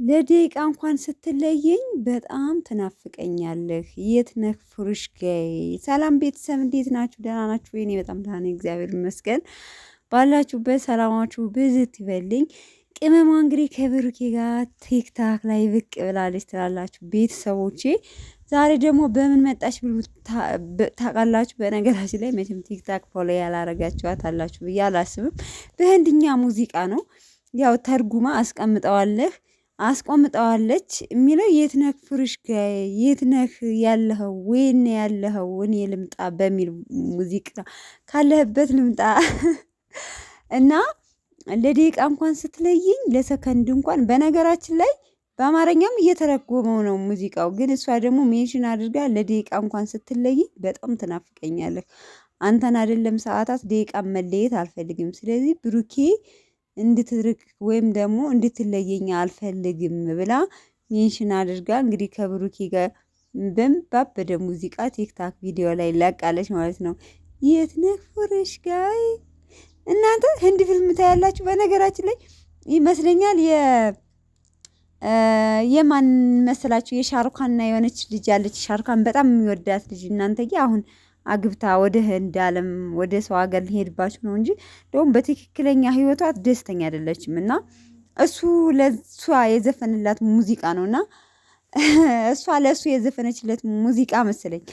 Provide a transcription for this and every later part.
ለደቂቃ እንኳን ስትለየኝ በጣም ትናፍቀኛለህ። የት ነህ ፍሩሽ ገይ? ሰላም ቤተሰብ እንዴት ናችሁ? ደህና ናችሁ? እኔ በጣም ደህና ነኝ፣ እግዚአብሔር ይመስገን። ባላችሁበት ሰላማችሁ ብዝት ይበልኝ። ቅመሟ እንግዲህ ከብሩኬ ጋር ቲክታክ ላይ ብቅ ብላለች ትላላችሁ ቤተሰቦቼ። ዛሬ ደግሞ በምን መጣች ብሉ ታውቃላችሁ? በነገራችን ላይ መቼም ቲክታክ ፎሎ ያላረጋችኋት አላችሁ ብዬ አላስብም። በህንድኛ ሙዚቃ ነው ያው ተርጉማ አስቆምጠዋለች የሚለው የት ነህ ፍሩሽ ጋይ፣ የት ነህ ያለኸው፣ ወይኔ ያለኸው እኔ ልምጣ በሚል ሙዚቃ ካለህበት ልምጣ እና ለደቂቃ እንኳን ስትለይኝ ለሰከንድ እንኳን በነገራችን ላይ በአማርኛም እየተረጎመው ነው ሙዚቃው፣ ግን እሷ ደግሞ ሜንሽን አድርጋ ለደቂቃ እንኳን ስትለይኝ በጣም ትናፍቀኛለህ፣ አንተን አይደለም ሰዓታት ደቂቃ መለየት አልፈልግም። ስለዚህ ብሩኬ እንድትርቅ ወይም ደግሞ እንድትለየኝ አልፈልግም ብላ ሜንሽን አድርጋ እንግዲህ ከብሩኬ ጋር በባበደ ሙዚቃ ቲክታክ ቪዲዮ ላይ ለቃለች ማለት ነው። የት ነህ ፍሩሽ ጋይ? እናንተ ህንድ ፊልም ታያላችሁ? በነገራችን ላይ ይመስለኛል የማን መሰላችሁ? የሻሩካንና የሆነች ልጅ ያለች ሻሩካን በጣም የሚወዳት ልጅ እናንተዬ አሁን አግብታ ወደ ህንድ ዓለም ወደ ሰው ሀገር ሊሄድባችሁ ነው እንጂ ደግሞ በትክክለኛ ህይወቷ ደስተኛ አይደለችም። እና እሱ ለሷ የዘፈንላት ሙዚቃ ነውና እሷ ለሱ የዘፈነችለት ሙዚቃ መሰለኝ።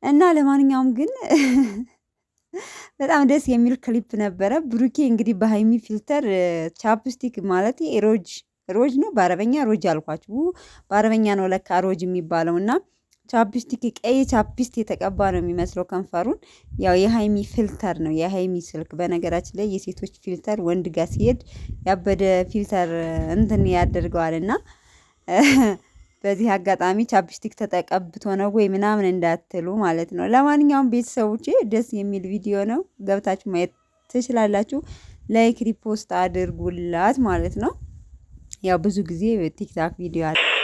እና ለማንኛውም ግን በጣም ደስ የሚል ክሊፕ ነበረ። ብሩኬ እንግዲህ በሃይሚ ፊልተር ቻፕስቲክ ማለት ሮጅ ነው፣ በአረበኛ ሮጅ አልኳችሁ፣ በአረበኛ ነው ለካ ሮጅ የሚባለው። እና ቻፕስቲክ ቀይ ቻፕስቲክ የተቀባ ነው የሚመስለው ከንፈሩን። ያው የሃይሚ ፊልተር ነው፣ የሃይሚ ስልክ። በነገራችን ላይ የሴቶች ፊልተር ወንድ ጋር ሲሄድ ያበደ ፊልተር እንትን ያደርገዋልና በዚህ አጋጣሚ ቻፕስቲክ ተቀብቶ ነው ወይ ምናምን እንዳትሉ ማለት ነው። ለማንኛውም ቤተሰቦቼ ደስ የሚል ቪዲዮ ነው፣ ገብታችሁ ማየት ትችላላችሁ። ላይክ ሪፖስት አድርጉላት ማለት ነው። ያው ብዙ ጊዜ ቲክታክ ቪዲዮ አለ